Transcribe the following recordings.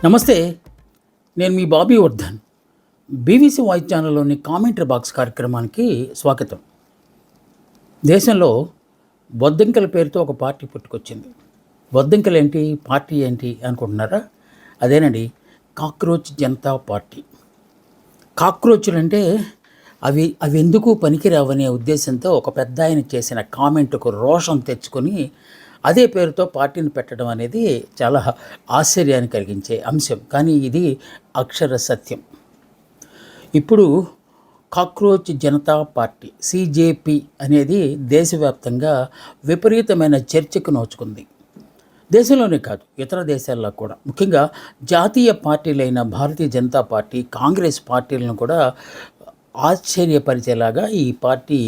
నమస్తే. నేను మీ బాబీ వర్ధన్. బీబీసీ వాయిస్ ఛానల్లోని కామెంటరీ బాక్స్ కార్యక్రమానికి స్వాగతం. దేశంలో బొద్దింకల పేరుతో ఒక పార్టీ పుట్టుకొచ్చింది. బొద్దింకలు ఏంటి, పార్టీ ఏంటి అనుకుంటున్నారా? అదేనండి, కాక్రోచ్ జనతా పార్టీ. కాక్రోచ్లు అంటే అవి ఎందుకు పనికిరావనే ఉద్దేశంతో ఒక పెద్ద ఆయన చేసిన కామెంట్కు రోషం తెచ్చుకొని అదే పేరుతో పార్టీని పెట్టడం అనేది చాలా ఆశ్చర్యాన్ని కలిగించే అంశం. కానీ ఇది అక్షర సత్యం. ఇప్పుడు కాక్రోచ్ జనతా పార్టీ CJP అనేది దేశవ్యాప్తంగా విపరీతమైన చర్చకు నోచుకుంది. దేశంలోనే కాదు, ఇతర దేశాల్లో కూడా. ముఖ్యంగా జాతీయ పార్టీలైన భారతీయ జనతా పార్టీ, కాంగ్రెస్ పార్టీలను కూడా ఆశ్చర్యపరిచేలాగా ఈ పార్టీ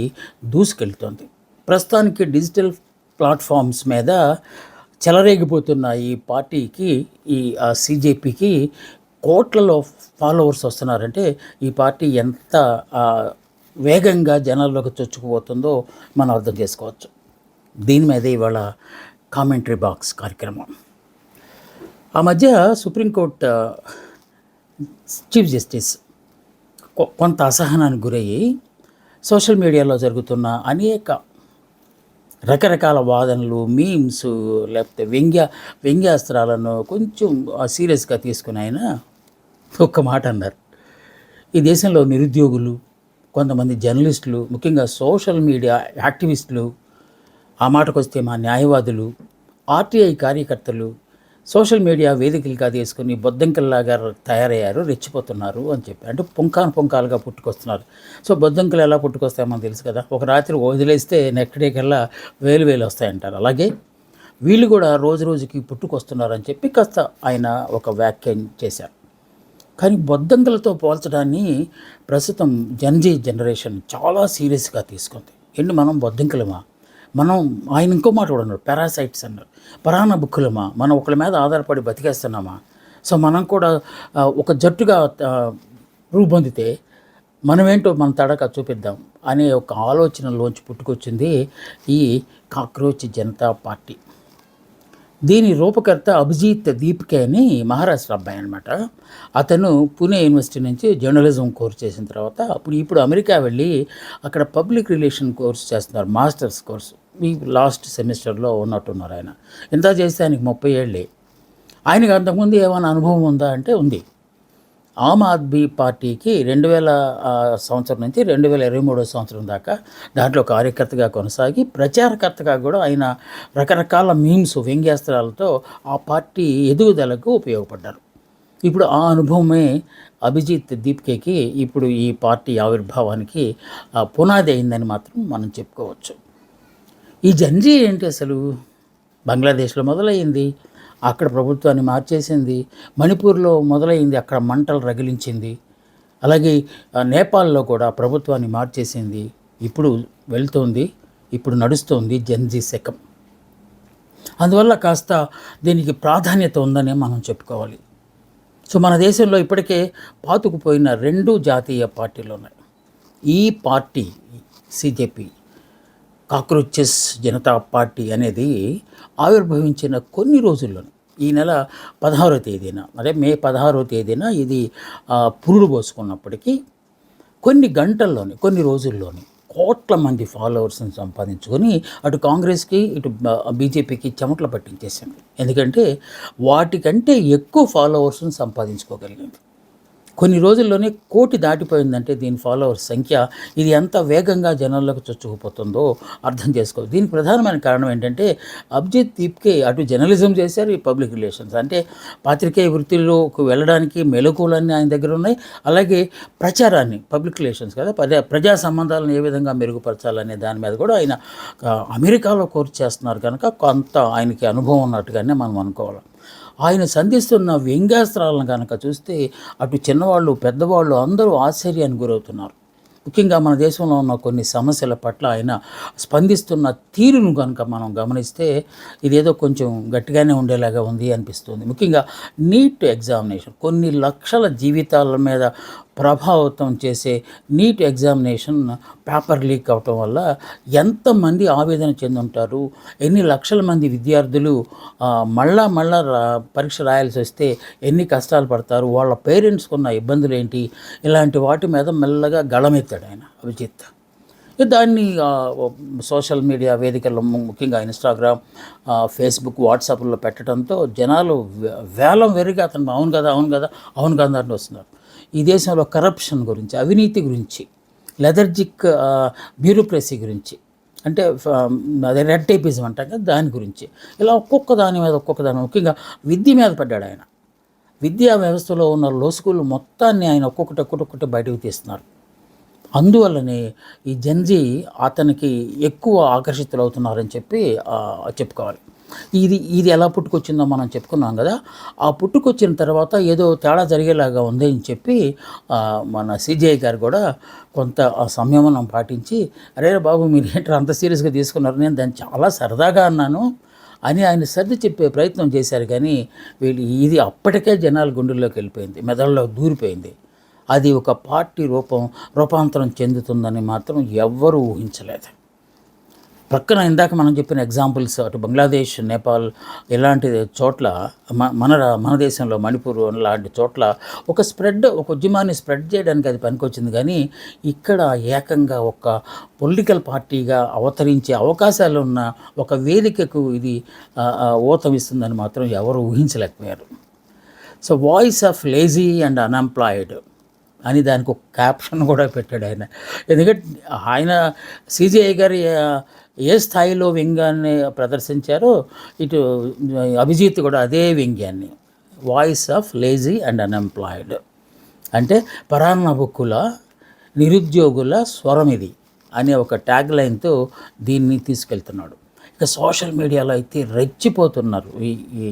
దూసుకెళ్తోంది. ప్రస్తుతానికి డిజిటల్ ప్లాట్ఫామ్స్ మీద చెలరేగిపోతున్న ఈ పార్టీకి, ఈ CJPకి కోట్లలో ఫాలోవర్స్ వస్తున్నారంటే ఈ పార్టీ ఎంత వేగంగా జనాల్లోకి చొచ్చుకుపోతుందో మనం అర్థం చేసుకోవచ్చు. దీని మీద ఇవాళ కామెంటరీ బాక్స్ కార్యక్రమం. ఆ మధ్య సుప్రీంకోర్టు చీఫ్ జస్టిస్ కొంత అసహనానికి గురయ్యి సోషల్ మీడియాలో జరుగుతున్న అనేక రకరకాల వాదనలు, మీమ్స్, లేకపోతే వ్యంగ్యాస్త్రాలను కొంచెం సీరియస్గా తీసుకుని ఆయన ఒక్క మాట అన్నారు. ఈ దేశంలో నిరుద్యోగులు, కొంతమంది జర్నలిస్టులు, ముఖ్యంగా సోషల్ మీడియా యాక్టివిస్టులు, ఆ మాటకు వస్తే మా న్యాయవాదులు, RTI కార్యకర్తలు సోషల్ మీడియా వేదికలుగా తీసుకుని బొద్దంకల్లాగా తయారయ్యారు, రెచ్చిపోతున్నారు అని చెప్పి. అంటే పుంకాలుగా పుట్టుకొస్తున్నారు. సో బొద్దంకలు ఎలా పుట్టుకొస్తాయో మనకు తెలుసు కదా. ఒక రాత్రి వదిలేస్తే నెక్స్ట్ డే కల్లా వేలు వస్తాయంటారు. అలాగే వీళ్ళు కూడా రోజు రోజుకి పుట్టుకొస్తున్నారని చెప్పి కాస్త ఆయన ఒక వ్యాఖ్యానం చేశారు. కానీ బొద్దంకలతో పోల్చడాన్ని ప్రస్తుతం జనరేషన్ చాలా సీరియస్గా తీసుకుంది. ఏంటి మనం బొద్దంకలమా? ఆయన ఇంకో మాట కూడా అన్నారు, పారాసైట్స్ అన్నారు. పరాన్న బుక్కులమా? మనం ఒకళ్ళ మీద ఆధారపడి బతికేస్తున్నామా? సో మనం కూడా ఒక జట్టుగా రూపొందితే మనమేంటో మన తడక చూపిద్దాం అనే ఒక ఆలోచనలోంచి పుట్టుకొచ్చింది ఈ కాక్రోచ్ జనతా పార్టీ. దీని రూపకర్త అభిజిత్ దీప్కే అని మహారాష్ట్ర అబ్బాయి అనమాట. అతను పూణే యూనివర్సిటీ నుంచి జర్నలిజం కోర్స్ చేసిన తర్వాత ఇప్పుడు అమెరికా వెళ్ళి అక్కడ పబ్లిక్ రిలేషన్ కోర్స్ చేస్తున్నారు, మాస్టర్స్ కోర్సు. ఈ లాస్ట్ సెమిస్టర్లో ఉన్నట్టున్నారు ఆయన. ఇంత చేస్తే ఆయనకి 30 ఏళ్ళే. ఆయనకు అంతకుముందు ఏమైనా అనుభవం ఉందా అంటే ఉంది. ఆమ్ ఆద్మీ పార్టీకి 2000 సంవత్సరం నుంచి 2023 సంవత్సరం దాకా దాంట్లో కార్యకర్తగా కొనసాగి ప్రచారకర్తగా కూడా ఆయన రకరకాల మీమ్స్, వ్యంగ్యాస్త్రాలతో ఆ పార్టీ ఎదుగుదలకు ఉపయోగపడ్డారు. ఇప్పుడు ఆ అనుభవమే అభిజిత్ దీప్కేకి ఇప్పుడు ఈ పార్టీ ఆవిర్భావానికి పునాది అయిందని మాత్రం మనం చెప్పుకోవచ్చు. ఈ జంజీ ఏంటి అసలు? బంగ్లాదేశ్లో మొదలయ్యింది, అక్కడ ప్రభుత్వాన్ని మార్చేసింది. మణిపూర్లో మొదలైంది, అక్కడ మంటలు రగిలించింది. అలాగే నేపాల్లో కూడా ప్రభుత్వాన్ని మార్చేసింది. ఇప్పుడు వెళ్తోంది, ఇప్పుడు నడుస్తోంది జంజీ శకం. అందువల్ల కాస్త దీనికి ప్రాధాన్యత ఉందనే మనం చెప్పుకోవాలి. సో మన దేశంలో ఇప్పటికే పాతుకుపోయిన 2 జాతీయ పార్టీలు ఉన్నాయి. ఈ party CJP, cockroaches Janata party అనేది ఆవిర్భవించిన కొన్ని రోజుల్లోనే, ఈ నెల 16వ తేదీన, అంటే మే 16వ తేదీన ఇది పురుడు పోసుకున్నప్పటికీ కొన్ని గంటల్లోనే, కొన్ని రోజుల్లోనే కోట్ల మంది ఫాలోవర్స్ని సంపాదించుకొని అటు కాంగ్రెస్కి ఇటు BJPకి చెమటలు పట్టించేసింది. ఎందుకంటే వాటికంటే ఎక్కువ ఫాలోవర్స్ని సంపాదించుకోగలిగింది. కొన్ని రోజుల్లోనే 1 కోటి దాటిపోయిందంటే దీని ఫాలోవర్స్ సంఖ్య, ఇది ఎంత వేగంగా జనాల్లోకి చొచ్చుకుపోతుందో అర్థం చేసుకోవచ్చు. దీనికి ప్రధానమైన కారణం ఏంటంటే అభిజిత్ దీప్కే అటు జర్నలిజం చేశారు, ఈ పబ్లిక్ రిలేషన్స్ అంటే పాత్రికేయ వృత్తిలోకి వెళ్ళడానికి మెలకువలన్నీ ఆయన దగ్గర ఉన్నాయి. అలాగే ప్రచారాన్ని, పబ్లిక్ రిలేషన్స్ కదా, ప్రజా సంబంధాలను ఏ విధంగా మెరుగుపరచాలనే దాని మీద కూడా ఆయన అమెరికాలో కోర్సు చేస్తున్నారు కనుక కొంత ఆయనకి అనుభవం ఉన్నట్టుగానే మనం అనుకోవాలి. ఆయన సంధిస్తున్న వ్యంగ్యాస్త్రాలను కనుక చూస్తే అటు చిన్నవాళ్ళు, పెద్దవాళ్ళు అందరూ ఆశ్చర్యానికి గురవుతున్నారు. ముఖ్యంగా మన దేశంలో ఉన్న కొన్ని సమస్యల పట్ల ఆయన స్పందిస్తున్న తీరును కనుక మనం గమనిస్తే ఇదేదో కొంచెం గట్టిగానే ఉండేలాగా ఉంది అనిపిస్తుంది. ముఖ్యంగా నీట్ ఎగ్జామినేషన్ కొన్ని లక్షల జీవితాల మీద ప్రభావితం చేసే నీట్ ఎగ్జామినేషన్ పేపర్ లీక్ అవటం వల్ల ఎంతమంది ఆవేదన చెందుంటారు, ఎన్ని లక్షల మంది విద్యార్థులు మళ్ళా పరీక్ష రాయాల్సి వస్తే ఎన్ని కష్టాలు పడతారు, వాళ్ళ పేరెంట్స్కి ఉన్న ఇబ్బందులు ఏంటి, ఇలాంటి వాటి మీద మెల్లగా గళమెత్తాడు ఆయన అభిజిత్. దాన్ని సోషల్ మీడియా వేదికల్లో ముఖ్యంగా ఇన్స్టాగ్రామ్, ఫేస్బుక్, వాట్సాప్లో పెట్టడంతో జనాలు వేలం వెరిగి అతను అవును కదా అని వస్తున్నారు. ఈ దేశంలో కరప్షన్ గురించి, అవినీతి గురించి, లెథర్జిక్ బ్యూరోక్రసీ గురించి, అంటే అదే రెడ్ టేపిజం అంటాం కదా, దాని గురించి ఇలా ఒక్కొక్క దాని ముఖ్యంగా విద్య మీద పడ్డాడు ఆయన. విద్యా వ్యవస్థలో ఉన్న లోసుకులు మొత్తాన్ని ఆయన ఒక్కొక్కటి బయటకు తీస్తున్నారు. అందువల్లనే ఈ జెన్జీ అతనికి ఎక్కువ ఆకర్షితులవుతున్నారని చెప్పుకోవాలి. ఇది ఎలా పుట్టుకొచ్చిందో మనం చెప్పుకున్నాం కదా. ఆ పుట్టుకొచ్చిన తర్వాత ఏదో తేడా జరిగేలాగా ఉంది అని చెప్పి మన సిజేఐ గారు కూడా కొంత సంయమనం పాటించి, అరే బాబు మీరు ఏంటో అంత సీరియస్గా తీసుకున్నారు, నేను దాన్ని చాలా సరదాగా అన్నాను అని ఆయన సర్ది చెప్పే ప్రయత్నం చేశారు. కానీ ఇది అప్పటికే జనాల గుండెల్లోకి వెళ్ళిపోయింది, మెదడులో దూరిపోయింది. అది ఒక పార్టీ రూపాంతరం చెందుతుందని మాత్రం ఎవ్వరూ ఊహించలేదు. ప్రక్కన ఇందాక మనం చెప్పిన ఎగ్జాంపుల్స్, అటు బంగ్లాదేశ్, నేపాల్ ఇలాంటి చోట్ల, మన దేశంలో మణిపూర్ లాంటి చోట్ల ఒక ఉద్యమాన్ని స్ప్రెడ్ చేయడానికి అది పనికొచ్చింది. కానీ ఇక్కడ ఏకంగా ఒక పొలిటికల్ పార్టీగా అవతరించే అవకాశాలు ఉన్న ఒక వేదికకు ఇది ఊతమిస్తుందని మాత్రం ఎవరు ఊహించలేకపోయారు. So voice of lazy and unemployed అని దానికి ఒక క్యాప్షన్ కూడా పెట్టాడు ఆయన. ఎందుకంటే ఆయన సిజేఐ గారు ఏ స్థాయిలో వ్యంగ్యాన్ని ప్రదర్శించారో ఇటు అభిజిత్ కూడా అదే వ్యంగ్యాన్ని, voice of lazy and unemployed అంటే పరాన్నభుక్కుల నిరుద్యోగుల స్వరం ఇది అనే ఒక ట్యాగ్ లైన్తో దీన్ని తీసుకెళ్తున్నాడు. ఇక సోషల్ మీడియాలో అయితే రెచ్చిపోతున్నారు ఈ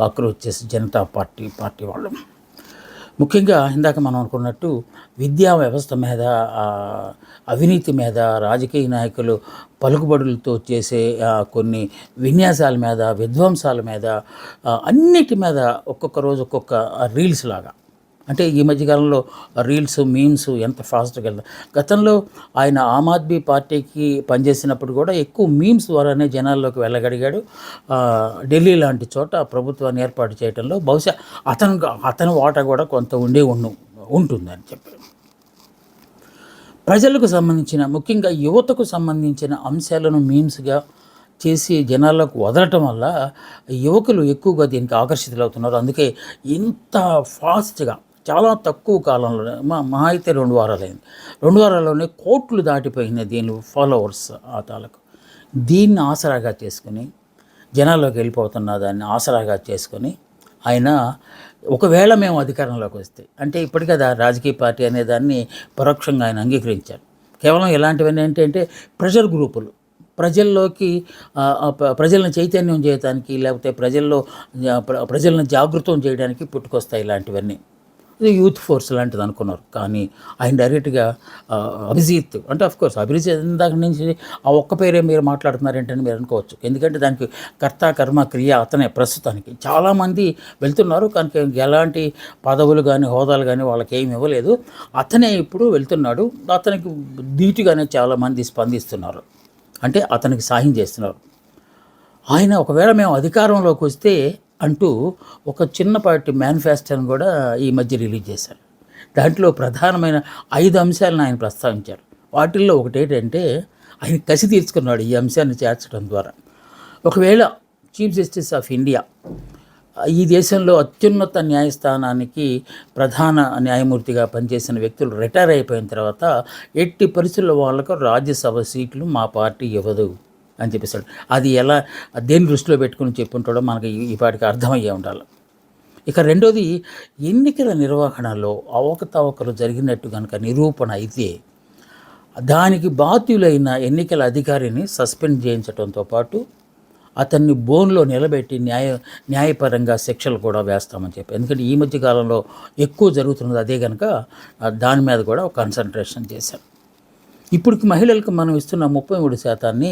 కాక్రోచెస్ జనతా పార్టీ వాళ్ళు. ముఖ్యంగా ఇందాక మనం అనుకున్నట్టు విద్యా వ్యవస్థ మీద, అవినీతి మీద, రాజకీయ నాయకులు పలుకుబడులతో చేసే కొన్ని విన్యాసాల మీద, విధ్వంసాల మీద, అన్నిటి మీద ఒక్కొక్క రోజు ఒక్కొక్క రీల్స్ లాగా, అంటే ఈ మధ్యకాలంలో రీల్స్, మీమ్స్ ఎంత ఫాస్ట్గా వెళ్తాయి. గతంలో ఆయన ఆమ్ ఆద్మీ పార్టీకి పనిచేసినప్పుడు కూడా ఎక్కువ మీమ్స్ ద్వారానే జనాల్లోకి వెళ్ళగలిగాడు. ఢిల్లీ లాంటి చోట ప్రభుత్వాన్ని ఏర్పాటు చేయడంలో బహుశా అతని వాటా కూడా కొంత ఉంటుందని చెప్పారు. ప్రజలకు సంబంధించిన, ముఖ్యంగా యువతకు సంబంధించిన అంశాలను మీమ్స్గా చేసి జనాల్లోకి వదలటం వల్ల యువకులు ఎక్కువగా దీనికి ఆకర్షితులవుతున్నారు. అందుకే ఇంత ఫాస్ట్గా చాలా తక్కువ కాలంలోనే మహా అయితే 2 వారాలైంది, 2 వారాల్లోనే కోట్లు దాటిపోయింది దీని ఫాలోవర్స్ తాలకు. దీన్ని ఆసరాగా చేసుకుని జనాల్లోకి వెళ్ళిపోతున్న దాన్ని ఆసరాగా చేసుకొని ఆయన ఒకవేళ మేము అధికారంలోకి వస్తే, అంటే ఇప్పటికే రాజకీయ పార్టీ అనే దాన్ని పరోక్షంగా ఆయన అంగీకరించారు. కేవలం ఇలాంటివన్నీ ఏంటంటే ప్రెషర్ గ్రూపులు, ప్రజల్లోకి ప్రజలను చైతన్యం చేయడానికి, లేకపోతే ప్రజలను జాగృతం చేయడానికి పుట్టుకొస్తాయి ఇలాంటివన్నీ. ఇది యూత్ ఫోర్స్ లాంటిది అనుకున్నారు. కానీ ఆయన డైరెక్ట్గా అభిజిత్ అంటే అఫ్కోర్స్ అభిజిత్ దాని నుంచి ఆ ఒక్క పేరే మీరు మాట్లాడుతున్నారేంటని మీరు అనుకోవచ్చు. ఎందుకంటే దానికి కర్త కర్మ క్రియ అతనే. ప్రస్తుతానికి చాలామంది వెళ్తున్నారు, కానీ ఎలాంటి పదవులు కానీ హోదాలు కానీ వాళ్ళకి ఏమి ఇవ్వలేదు. అతనే ఇప్పుడు వెళ్తున్నాడు. అతనికి ధీటుగానే చాలామంది స్పందిస్తున్నారు, అంటే అతనికి సాయం చేస్తున్నారు. ఆయన ఒకవేళ మేము అధికారంలోకి వస్తే అంటూ ఒక చిన్నపాటి మేనిఫెస్టోని కూడా ఈ మధ్య రిలీజ్ చేశారు. దాంట్లో ప్రధానమైన 5 అంశాలను ఆయన ప్రస్తావించారు. వాటిల్లో ఒకటేంటంటే ఆయన కసి తీర్చుకున్నాడు ఈ అంశాన్ని చేర్చడం ద్వారా. ఒకవేళ చీఫ్ జస్టిస్ ఆఫ్ ఇండియా, ఈ దేశంలో అత్యున్నత న్యాయస్థానానికి ప్రధాన న్యాయమూర్తిగా పనిచేసిన వ్యక్తులు రిటైర్ అయిపోయిన తర్వాత ఎట్టి పరిస్థితుల్లో వాళ్ళకు రాజ్యసభ సీట్లు మా పార్టీ ఇవ్వదు అని చెప్పేశాడు. అది దేని దృష్టిలో పెట్టుకుని చెప్పుంటాడో మనకి ఈ పాటికి అర్థమయ్యే ఉండాలి. ఇక రెండోది, ఎన్నికల నిర్వహణలో అవకతవకలు జరిగినట్టు కనుక నిరూపణ అయితే దానికి బాధ్యులైన ఎన్నికల అధికారిని సస్పెండ్ చేయించడంతో పాటు అతన్ని బోన్లో నిలబెట్టి న్యాయపరంగా శిక్షలు కూడా వేస్తామని చెప్పి. ఎందుకంటే ఈ మధ్య కాలంలో ఎక్కువ జరుగుతున్నది అదే కనుక దాని మీద కూడా కాన్సన్ట్రేషన్ చేశారు. ఇప్పటికి మహిళలకు మనం ఇస్తున్న 33%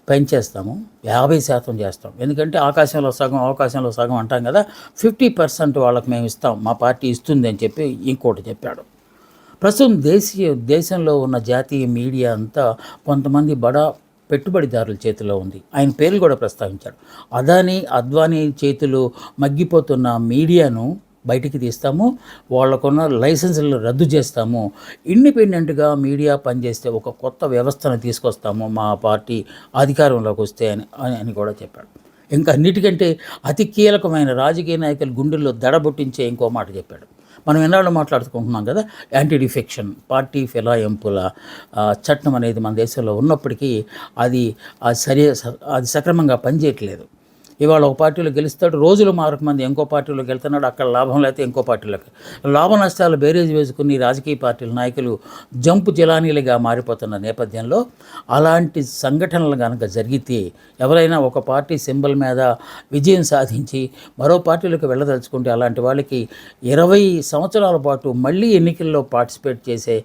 పెంచేస్తాము, 50% చేస్తాం. ఎందుకంటే ఆకాశంలో సగం అంటాం కదా, 50% వాళ్ళకి మేము ఇస్తాం, మా పార్టీ ఇస్తుంది అని చెప్పి ఇంకోటి చెప్పాడు. ప్రస్తుతం దేశంలో ఉన్న జాతీయ మీడియా అంతా కొంతమంది పెట్టుబడిదారుల చేతిలో ఉంది. ఆయన పేర్లు కూడా ప్రస్తావించాడు. అద్వానీ చేతిలో మగ్గిపోతున్న మీడియాను బయటికి తీస్తాము, వాళ్ళకున్న లైసెన్సులను రద్దు చేస్తాము, ఇండిపెండెంట్గా మీడియా పనిచేస్తే ఒక కొత్త వ్యవస్థను తీసుకొస్తాము మా పార్టీ అధికారంలోకి వస్తే అని కూడా చెప్పాడు. ఇంకా అన్నిటికంటే అతి కీలకమైన రాజకీయ నాయకుల గుండెల్లో దడబొట్టించే ఇంకో మాట చెప్పాడు. మనం ఎన్నాళ్ళు మాట్లాడుకుంటున్నాం కదా, యాంటీ డిఫెక్షన్ పార్టీ ఫిరాయింపుల చట్టం అనేది మన దేశంలో ఉన్నప్పటికీ అది సక్రమంగా పనిచేయట్లేదు. ఇవాళ ఒక పార్టీలో గెలుస్తాడు, రోజులు మారక మంది ఇంకో పార్టీలోకి వెళ్తున్నాడు, అక్కడ లాభం లేకపోతే ఇంకో పార్టీలోకి. లాభ నష్టాలు బేరేజ్ వేసుకుని రాజకీయ పార్టీల నాయకులు జంపు జిలానీలుగా మారిపోతున్న నేపథ్యంలో అలాంటి సంఘటనలు కనుక జరిగితే ఎవరైనా ఒక పార్టీ సింబల్ మీద విజయం సాధించి మరో పార్టీలోకి వెళ్ళదలుచుకుంటే అలాంటి వాళ్ళకి 20 సంవత్సరాల పాటు మళ్ళీ ఎన్నికల్లో పార్టిసిపేట్ చేసే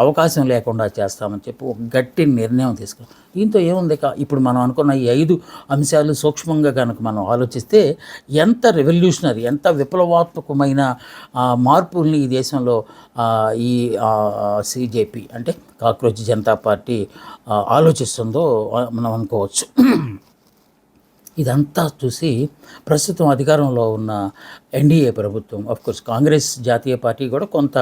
అవకాశం లేకుండా చేస్తామని చెప్పి ఒక గట్టి నిర్ణయం తీసుకున్నాం. దీంతో ఏముంది, ఇప్పుడు మనం అనుకున్న ఈ 5 అంశాలు సూక్ష్మంగా కనుక మనం ఆలోచిస్తే ఎంత రెవల్యూషనరీ, ఎంత విప్లవాత్మకమైన మార్పుల్ని ఈ దేశంలో ఈ సిజేపీ అంటే కాక్రోచ్ జనతా పార్టీ ఆలోచిస్తుందో మనం అనుకోవచ్చు. ఇదంతా చూసి ప్రస్తుతం అధికారంలో ఉన్న ఎన్డీఏ ప్రభుత్వం, ఆఫ్కోర్స్ కాంగ్రెస్ జాతీయ పార్టీ కూడా కొంత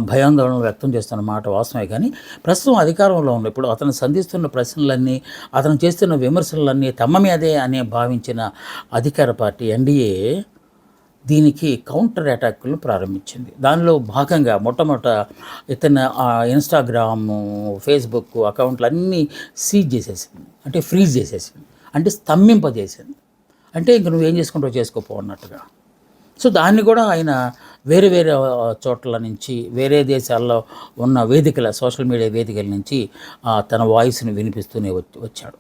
భయాందోళన వ్యక్తం చేస్తున్న మాట వాస్తవమే, కానీ ప్రస్తుతం అధికారంలో ఉన్న ఇప్పుడు అతను సంధిస్తున్న ప్రశ్నలన్నీ, అతను చేస్తున్న విమర్శలన్నీ తమ మీదే అనే భావించిన అధికార పార్టీ ఎన్డీఏ దీనికి కౌంటర్ అటాక్లను ప్రారంభించింది. దానిలో భాగంగా మొట్టమొదట ఇతను ఇన్స్టాగ్రాము, ఫేస్బుక్ అకౌంట్లు అన్నీ సీజ్ చేసేసింది, అంటే ఫ్రీజ్ చేసేసింది, అంటే స్తంభింపజేసింది. అంటే ఇంక నువ్వేం చేసుకుంటావు చేసుకోపో అన్నట్టుగా. సో దాన్ని కూడా ఆయన వేరే వేరే చోట్ల నుంచి, వేరే దేశాల్లో ఉన్న సోషల్ మీడియా వేదికల నుంచి తన వాయిస్ని వినిపిస్తూనే వచ్చాడు.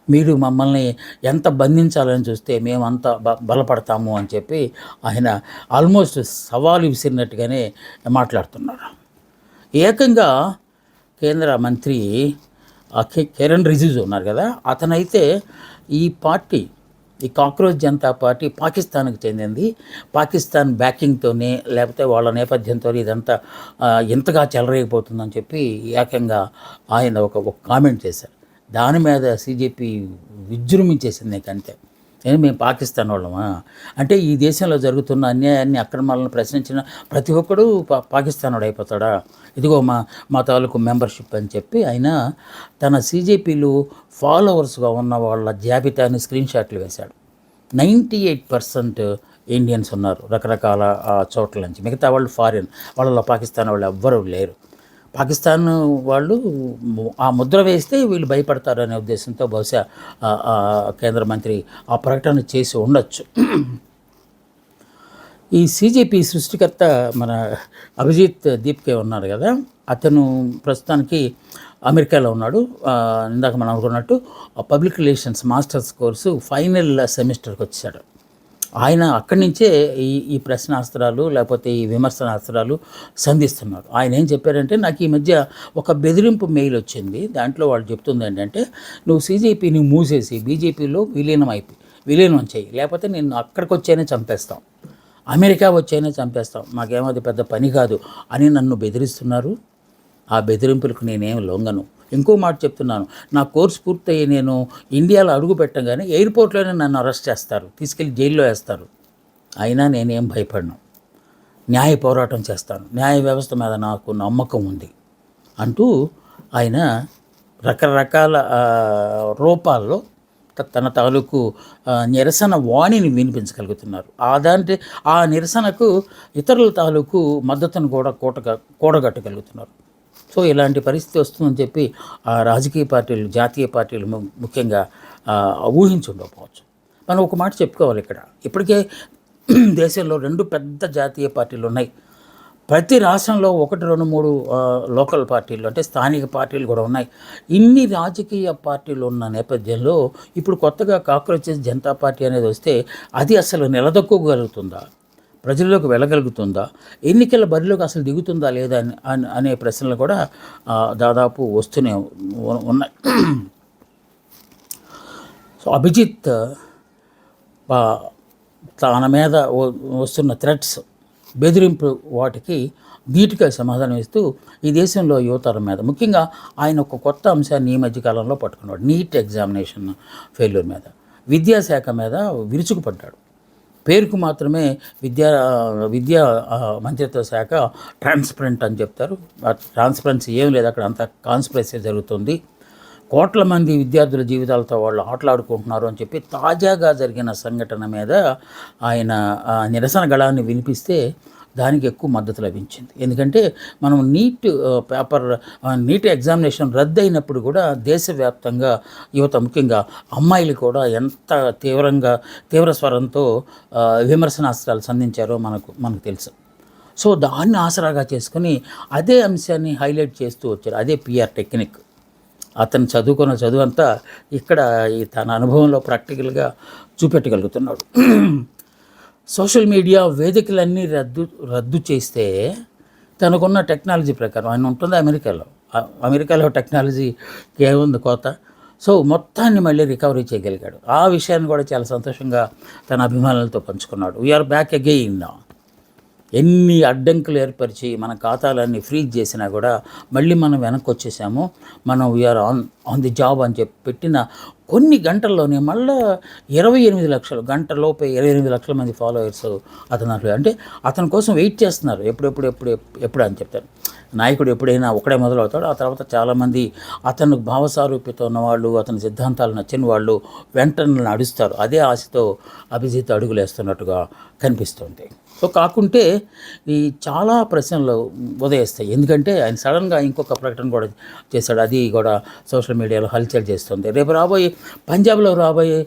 మీరు మమ్మల్ని ఎంత బంధించాలని చూస్తే మేమంతా బలపడతాము అని చెప్పి ఆయన ఆల్మోస్ట్ సవాలు విసిరినట్టుగానే మాట్లాడుతున్నారు. ఏకంగా కేంద్ర మంత్రి కిరణ్ రిజిజు ఉన్నారు కదా, అతనైతే ఈ కాక్రోచ్ జనతా పార్టీ పాకిస్తాన్కి చెందింది, పాకిస్తాన్ బ్యాకింగ్తోనే లేకపోతే వాళ్ళ నేపథ్యంతో ఇదంతా ఎంతగా చెలరేగిపోతుందని చెప్పి ఏకంగా ఆయన ఒక కామెంట్ చేశారు. దాని మీద సిజేపీ విజృంభించేసింది. అంతే, మేము పాకిస్తాన్ వాళ్ళమా అంటే ఈ దేశంలో జరుగుతున్న అన్యాయాన్ని, అక్రమాలను ప్రశ్నించిన ప్రతి ఒక్కడు పాకిస్తాన్ వాడు అయిపోతాడా, ఇదిగో మా తాలూకు మెంబర్షిప్ అని చెప్పి ఆయన తన సిజేపీలు ఫాలోవర్స్గా ఉన్న వాళ్ళ జాబితాని స్క్రీన్ షాట్లు వేశాడు. 98% ఇండియన్స్ ఉన్నారు రకరకాల చోట్ల నుంచి, మిగతా వాళ్ళు ఫారిన్, వాళ్ళలో పాకిస్తాన్ వాళ్ళు ఎవ్వరూ లేరు. పాకిస్తాన్ వాళ్ళు ఆ ముద్ర వేస్తే వీళ్ళు భయపడతారు అనే ఉద్దేశంతో బహుశా కేంద్ర మంత్రి ఆ ప్రకటన చేసి ఉండొచ్చు. ఈ సిజేపీ సృష్టికర్త మన అభిజిత్ దీప్కే ఉన్నారు కదా, అతను ప్రస్తుతానికి అమెరికాలో ఉన్నాడు. ఇందాక మనం అనుకున్నట్టు public relations masters course final సెమిస్టర్కి వచ్చాడు. ఆయన అక్కడి నుంచే ఈ ప్రశ్నాస్త్రాలు లేకపోతే ఈ విమర్శనాస్త్రాలు సంధిస్తున్నారు. ఆయన ఏం చెప్పారంటే, నాకు ఈ మధ్య ఒక బెదిరింపు మెయిల్ వచ్చింది, దాంట్లో వాళ్ళు చెప్తుంది ఏంటంటే, నువ్వు సిజేపీని మూసేసి బీజేపీలో విలీనం చేయి, లేకపోతే నేను అక్కడికి వచ్చైనా చంపేస్తాం, అమెరికా వచ్చైనా చంపేస్తాం, మాకేమది పెద్ద పని కాదు అని నన్ను బెదిరిస్తున్నారు. ఆ బెదిరింపులకు నేనేం లొంగను. ఇంకో మాట చెప్తున్నాను, నా కోర్సు పూర్తయి నేను ఇండియాలో అడుగు పెట్టగానే ఎయిర్పోర్ట్లోనే నన్ను అరెస్ట్ చేస్తారు, తీసుకెళ్ళి జైల్లో వేస్తారు, అయినా నేనేం భయపడను, న్యాయ పోరాటం చేస్తాను, న్యాయ వ్యవస్థ మీద నాకు నమ్మకం ఉంది అంటూ ఆయన రకరకాల రూపాల్లో తన తాలూకు నిరసన వాణిని వినిపించగలుగుతున్నారు. ఆ నిరసనకు ఇతరుల తాలూకు మద్దతును కూడా కూడగట్టగలుగుతున్నారు. సో ఇలాంటి పరిస్థితి వస్తుందని చెప్పి రాజకీయ పార్టీలు, జాతీయ పార్టీలు ముఖ్యంగా ఊహించి ఉండకపోవచ్చు. మనం ఒక మాట చెప్పుకోవాలి, ఇక్కడ ఇప్పటికే దేశంలో 2 పెద్ద జాతీయ పార్టీలు ఉన్నాయి. ప్రతి రాష్ట్రంలో 1, 2, 3 లోకల్ పార్టీలు అంటే స్థానిక పార్టీలు కూడా ఉన్నాయి. ఇన్ని రాజకీయ పార్టీలు ఉన్న నేపథ్యంలో ఇప్పుడు కొత్తగా కాక్రోచ్ జనతా పార్టీ అనేది వస్తే అది అసలు నిలదొక్కగలుగుతుందా, ప్రజల్లోకి వెళ్ళగలుగుతుందా, ఎన్నికల బరిలోకి అసలు దిగుతుందా లేదా అనే ప్రశ్నలు కూడా దాదాపు వస్తూనే ఉన్నాయి. సో అభిజిత్ తన మీద వస్తున్న థ్రెట్స్ బెదిరింపు వాటికి నీట్గా సమాధానం ఇస్తూ ఈ దేశంలో యువతరం మీద ముఖ్యంగా ఆయన ఒక కొత్త అంశాన్ని ఈ మధ్యకాలంలో పట్టుకున్నాడు. నీట్ ఎగ్జామినేషన్ ఫెయిల్యూర్ మీద, విద్యాశాఖ మీద విరుచుకుపడ్డాడు. పేరుకు మాత్రమే విద్యా మంత్రిత్వ శాఖ ట్రాన్స్పరెంట్ అని చెప్తారు. ఆ ట్రాన్స్పరెన్సీ ఏం లేదు, అక్కడ అంత కాన్స్పిరసీ జరుగుతుంది. కోట్ల మంది విద్యార్థుల జీవితాలతో వాళ్ళు ఆటలాడుకుంటున్నారు అని చెప్పి తాజాగా జరిగిన సంఘటన మీద ఆయన నిరసన గళాన్ని వినిపిస్తే దానికి ఎక్కువ మద్దతు లభించింది. ఎందుకంటే మనం నీట్ ఎగ్జామినేషన్ రద్దు అయినప్పుడు కూడా దేశవ్యాప్తంగా యువత ముఖ్యంగా అమ్మాయిలు కూడా ఎంత తీవ్ర స్వరంతో విమర్శనాస్త్రాలు సంధించారో మనకు తెలుసు. సో దాన్ని ఆసరాగా చేసుకుని అదే అంశాన్ని హైలైట్ చేస్తూ వచ్చారు. అదే పిఆర్ టెక్నిక్. అతను చదువుకున్న చదువు అంతా ఇక్కడ తన అనుభవంలో ప్రాక్టికల్గా చూపెట్టగలుగుతున్నాడు. సోషల్ మీడియా వేదికలన్నీ రద్దు చేస్తే తనకున్న టెక్నాలజీ ప్రకారం ఆయన ఉంటుంది అమెరికాలో టెక్నాలజీకి ఏముంది కోత. సో మొత్తాన్ని మళ్ళీ రికవరీ చేయగలిగాడు. ఆ విషయాన్ని కూడా చాలా సంతోషంగా తన అభిమానులతో పంచుకున్నాడు. We are back again. ఎన్ని అడ్డంకులు ఏర్పరిచి మన ఖాతాలన్నీ ఫ్రీజ్ చేసినా కూడా మళ్ళీ మనం వెనక్కి వచ్చేసాము, మనం వీఆర్ ఆన్ ది జాబ్ అని చెప్పి పెట్టిన కొన్ని గంటల్లోనే మళ్ళీ 28 లక్షలు గంటలోపే 28 లక్షల మంది ఫాలోవర్స్ అతను. అంటే అతని కోసం వెయిట్ చేస్తున్నారు, ఎప్పుడు అని చెప్తారు. నాయకుడు ఎప్పుడైనా ఒకడే మొదలవుతాడు, ఆ తర్వాత చాలామంది అతను భావసారూప్యత ఉన్నవాళ్ళు, అతని సిద్ధాంతాలు నచ్చిన వాళ్ళు వెంటనే నడుస్తారు. అదే ఆశతో అభిజిత్ అడుగులేస్తున్నట్టుగా కనిపిస్తుంది. సో కాకుంటే ఈ చాలా ప్రశ్నలు ఉదయిస్తాయి. ఎందుకంటే ఆయన సడన్గా ఇంకొక ప్రకటన కూడా చేశాడు, అది కూడా సోషల్ మీడియాలో హల్చల్ చేస్తుంది. రేపు పంజాబ్లో రాబోయే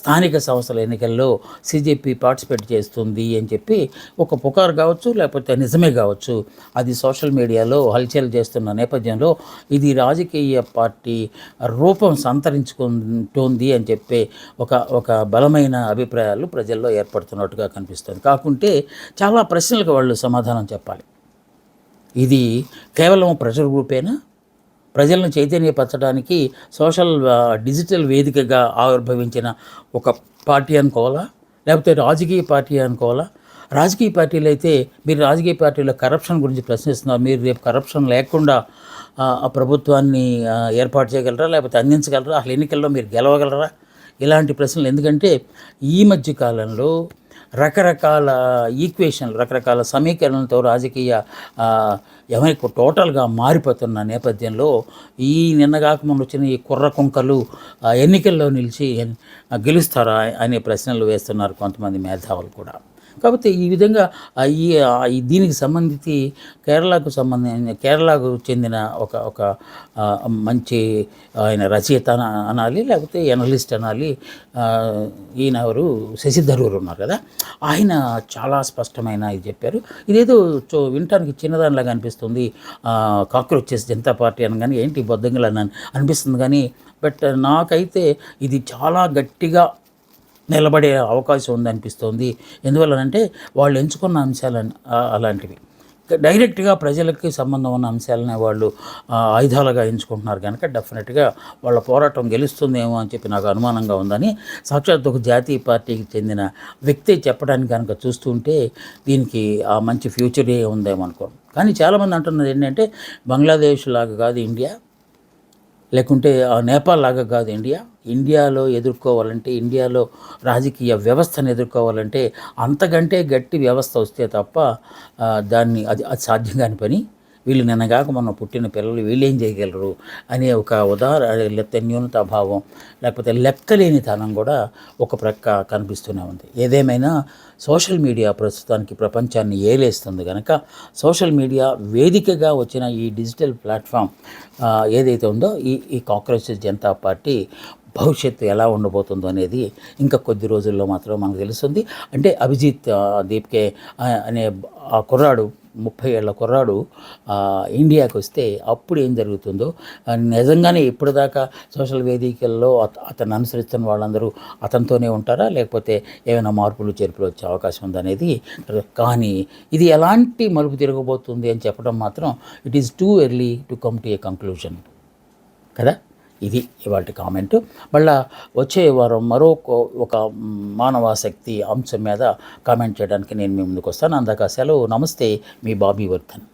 స్థానిక సంస్థల ఎన్నికల్లో సిజెపి పార్టిసిపేట్ చేస్తుంది అని చెప్పి ఒక పుకారు కావచ్చు, లేకపోతే నిజమే కావచ్చు, అది సోషల్ మీడియాలో హల్చల్ చేస్తున్న నేపథ్యంలో ఇది రాజకీయ పార్టీ రూపం సంతరించుకుంటోంది అని చెప్పి ఒక బలమైన అభిప్రాయాలు ప్రజల్లో ఏర్పడుతున్నట్టుగా కనిపిస్తుంది. కాకుంటే చాలా ప్రశ్నలకు వాళ్ళు సమాధానం చెప్పాలి. ఇది కేవలం ప్రెషర్ గ్రూపేనా? ప్రజలను చైతన్యపరచడానికి డిజిటల్ వేదికగా ఆవిర్భవించిన ఒక పార్టీ అనుకోవాలా, లేకపోతే రాజకీయ పార్టీ అనుకోవాలా? రాజకీయ పార్టీలు అయితే మీరు రాజకీయ పార్టీలో కరప్షన్ గురించి ప్రశ్నిస్తున్నారు. మీరు రేపు కరప్షన్ లేకుండా ఆ ప్రభుత్వాన్ని ఏర్పాటు చేయగలరా, లేకపోతే అందించగలరా? అసలు ఎన్నికల్లో మీరు గెలవగలరా? ఇలాంటి ప్రశ్నలు. ఎందుకంటే ఈ మధ్య కాలంలో రకరకాల రకరకాల సమీకరణలతో రాజకీయ ఎవరికి టోటల్గా మారిపోతున్న నేపథ్యంలో నిన్నగాక మొన్న వచ్చిన ఈ కుర్ర కుంకలు ఎన్నికల్లో నిలిచి గెలుస్తారా అనే ప్రశ్నలు వేస్తున్నారు కొంతమంది మేధావులు కూడా. కాబట్టి ఈ విధంగా దీనికి సంబంధించి కేరళకు చెందిన ఒక మంచి ఆయన రచయిత అనాలి, లేకపోతే ఎనలిస్ట్ అనాలి, ఈయన ఎవరు శశి థరూర్ ఉన్నారు కదా, ఆయన చాలా స్పష్టమైన ఇది చెప్పారు. ఇదేదో వినటానికి చిన్నదానిలాగా అనిపిస్తుంది, కాక్రోచెస్ జనతా పార్టీ అనగానే ఏంటి బొద్దంగులు అనిపిస్తుంది. కానీ బట్ నాకైతే ఇది చాలా గట్టిగా నిలబడే అవకాశం ఉందనిపిస్తోంది. ఎందువల్లనంటే వాళ్ళు ఎంచుకున్న అంశాలని అలాంటివి డైరెక్ట్గా ప్రజలకి సంబంధం ఉన్న అంశాలనే వాళ్ళు ఆయుధాలుగా ఎంచుకుంటున్నారు కనుక డెఫినెట్గా వాళ్ళ పోరాటం గెలుస్తుందేమో అని చెప్పి నాకు అనుమానంగా ఉందని సాక్షాత్ ఒక జాతీయ పార్టీకి చెందిన వ్యక్తి చెప్పడానికి కనుక చూస్తుంటే దీనికి ఆ మంచి ఫ్యూచరే ఉందేమో అనుకోండి. కానీ చాలామంది అంటున్నది ఏంటంటే బంగ్లాదేశ్ లాగా కాదు ఇండియా, లేకుంటే నేపాల్ లాగా కాదు ఇండియాలో ఎదుర్కోవాలంటే, ఇండియాలో రాజకీయ వ్యవస్థను ఎదుర్కోవాలంటే అంతకంటే గట్టి వ్యవస్థ వస్తే తప్ప అది సాధ్యం కాని పని. వీళ్ళు నిన్నగాక మొన్న పుట్టిన పిల్లలు వీళ్ళేం చేయగలరు అనే ఒక లేకపోతే న్యూనతాభావం, లేకపోతే లెక్కలేనితనం కూడా ఒక ప్రక్క కనిపిస్తూనే ఉంది. ఏదేమైనా సోషల్ మీడియా ప్రస్తుతానికి ప్రపంచాన్ని ఏలేస్తుంది కనుక సోషల్ మీడియా వేదికగా వచ్చిన ఈ డిజిటల్ ప్లాట్ఫామ్ ఏదైతే ఉందో ఈ కాక్రోచెస్ జనతా పార్టీ భవిష్యత్తు ఎలా ఉండబోతుందో అనేది ఇంకా కొద్ది రోజుల్లో మాత్రం మనకు తెలుస్తుంది. అంటే అభిజిత్ దీప్కే అనే ఆ కుర్రాడు 30 ఏళ్ల కుర్రాడు ఇండియాకి వస్తే అప్పుడు ఏం జరుగుతుందో, నిజంగానే ఇప్పటిదాకా సోషల్ వేదికల్లో అతను అనుసరిస్తున్న వాళ్ళందరూ అతనితోనే ఉంటారా, లేకపోతే ఏమైనా మార్పులు చేర్పులు వచ్చే అవకాశం ఉందనేది. కానీ ఇది ఎలాంటి మలుపు తిరగబోతుంది అని చెప్పడం మాత్రం it is too early to come to a conclusion కదా. ఇది ఇవాటి కామెంటు. మళ్ళా వచ్చే వారం ఒక మానవాసక్తి అంశం మీద కామెంట్ చేయడానికి నేను మీ ముందుకు వస్తాను. అందాక సెలవు. నమస్తే, మీ బాబీ వర్ధన్.